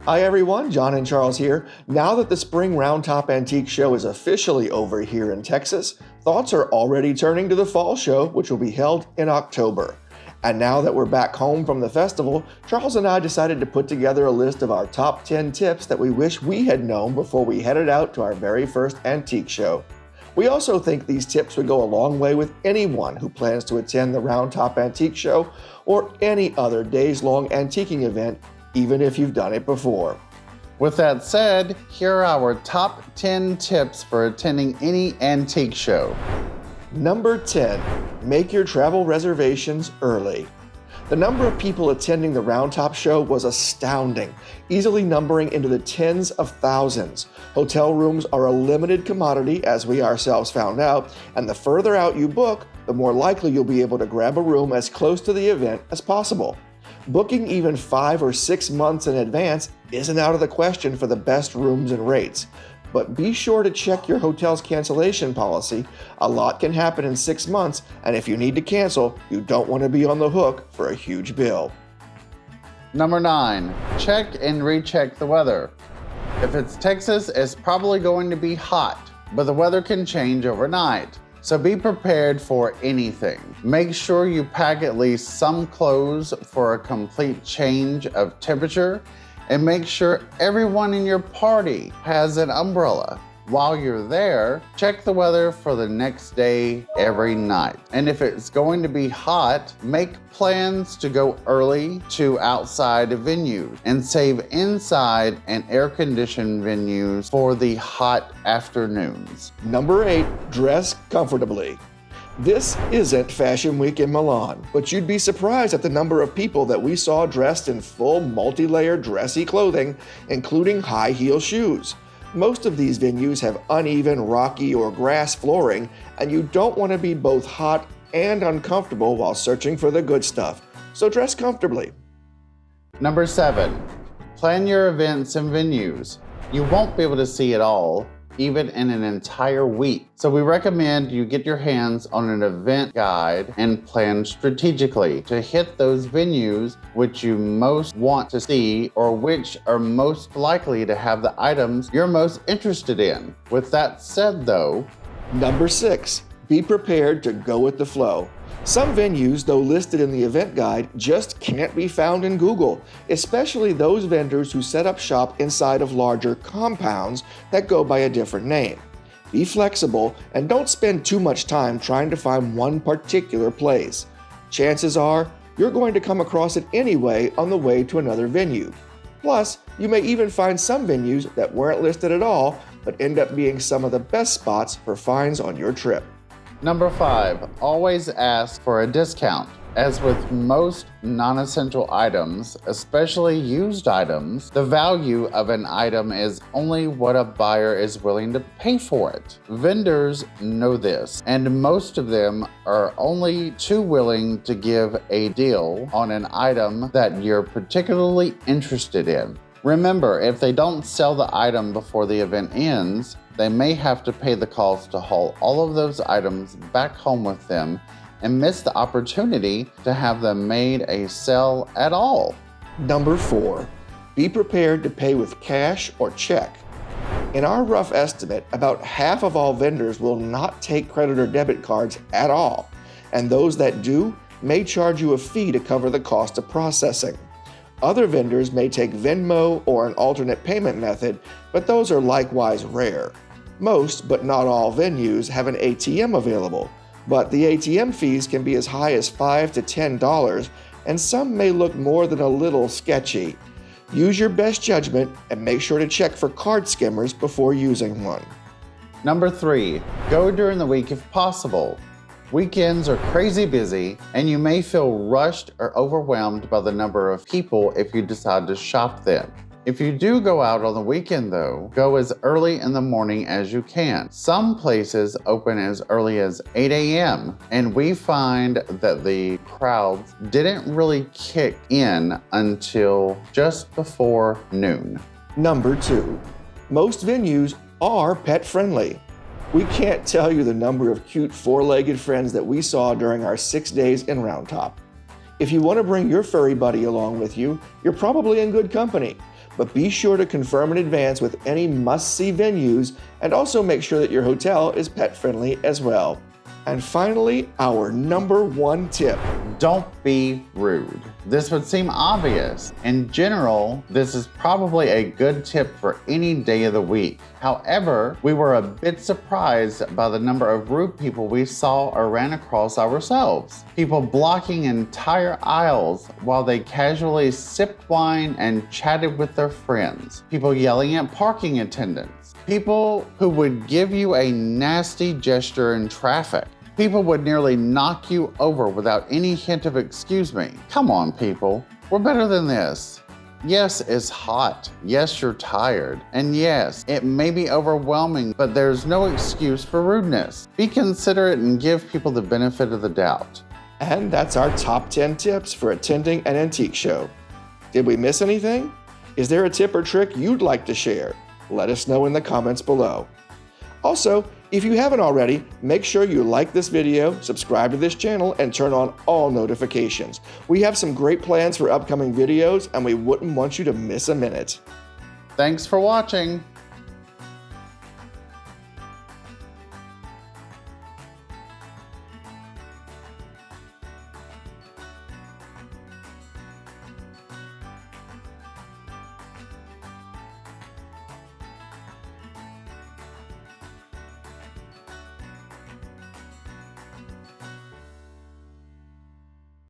Hi everyone, John and Charles here. Now that the Spring Roundtop Antique Show is officially over here in Texas, thoughts are already turning to the Fall Show, which will be held in October. And now that we're back home from the festival, Charles and I decided to put together a list of our top 10 tips that we wish we had known before we headed out to our very first antique show. We also think these tips would go a long way with anyone who plans to attend the Roundtop Antique Show or any other days-long antiquing event, even if you've done it before. With that said, here are our top 10 tips for attending any antique show. Number 10, make your travel reservations early. The number of people attending the Roundtop Show was astounding, easily numbering into the tens of thousands. Hotel rooms are a limited commodity, as we ourselves found out, and the further out you book, the more likely you'll be able to grab a room as close to the event as possible. Booking even 5 or 6 months in advance isn't out of the question for the best rooms and rates. But be sure to check your hotel's cancellation policy. A lot can happen in 6 months, and if you need to cancel, you don't want to be on the hook for a huge bill. Number 9, check and recheck the weather. If it's Texas, it's probably going to be hot, but the weather can change overnight. So be prepared for anything. Make sure you pack at least some clothes for a complete change of temperature, and make sure everyone in your party has an umbrella. While you're there, check the weather for the next day every night. And if it's going to be hot, make plans to go early to outside venues and save inside and air-conditioned venues for the hot afternoons. Number 8, dress comfortably. This isn't Fashion Week in Milan, but you'd be surprised at the number of people that we saw dressed in full multi-layered dressy clothing, including high-heel shoes. Most of these venues have uneven, rocky, or grass flooring, and you don't want to be both hot and uncomfortable while searching for the good stuff. So dress comfortably. Number 7, plan your events and venues. You won't be able to see it all, even in an entire week. So we recommend you get your hands on an event guide and plan strategically to hit those venues which you most want to see or which are most likely to have the items you're most interested in. With that said though, Number 6, be prepared to go with the flow. Some venues, though listed in the event guide, just can't be found in Google, especially those vendors who set up shop inside of larger compounds that go by a different name. Be flexible and don't spend too much time trying to find one particular place. Chances are you're going to come across it anyway on the way to another venue. Plus, you may even find some venues that weren't listed at all, but end up being some of the best spots for finds on your trip. Number 5, always ask for a discount. As with most non-essential items, especially used items, the value of an item is only what a buyer is willing to pay for it. Vendors know this, and most of them are only too willing to give a deal on an item that you're particularly interested in. Remember, if they don't sell the item before the event ends, they may have to pay the cost to haul all of those items back home with them and miss the opportunity to have them made a sale at all. Number 4, be prepared to pay with cash or check. In our rough estimate, about half of all vendors will not take credit or debit cards at all, and those that do may charge you a fee to cover the cost of processing. Other vendors may take Venmo or an alternate payment method, but those are likewise rare. Most, but not all venues have an ATM available, but the ATM fees can be as high as $5 to $10, and some may look more than a little sketchy. Use your best judgment and make sure to check for card skimmers before using one. Number 3, go during the week if possible. Weekends are crazy busy, and you may feel rushed or overwhelmed by the number of people if you decide to shop then. If you do go out on the weekend though, go as early in the morning as you can. Some places open as early as 8 a.m. and we find that the crowds didn't really kick in until just before noon. Number 2, most venues are pet friendly. We can't tell you the number of cute 4-legged friends that we saw during our 6 days in Round Top. If you want to bring your furry buddy along with you, you're probably in good company. but be sure to confirm in advance with any must-see venues and also make sure that your hotel is pet-friendly as well. And finally, our number 1 tip. Don't be rude. This would seem obvious. In general, this is probably a good tip for any day of the week. However, we were a bit surprised by the number of rude people we saw or ran across ourselves. People blocking entire aisles while they casually sipped wine and chatted with their friends. People yelling at parking attendants. People who would give you a nasty gesture in traffic. People would nearly knock you over without any hint of excuse me. Come on, people. We're better than this. Yes, it's hot. Yes, you're tired. And yes, it may be overwhelming, but there's no excuse for rudeness. Be considerate and give people the benefit of the doubt. And that's our top 10 tips for attending an antique show. Did we miss anything? Is there a tip or trick you'd like to share? Let us know in the comments below. Also, if you haven't already, make sure you like this video, subscribe to this channel, and turn on all notifications. We have some great plans for upcoming videos, and we wouldn't want you to miss a minute. Thanks for watching.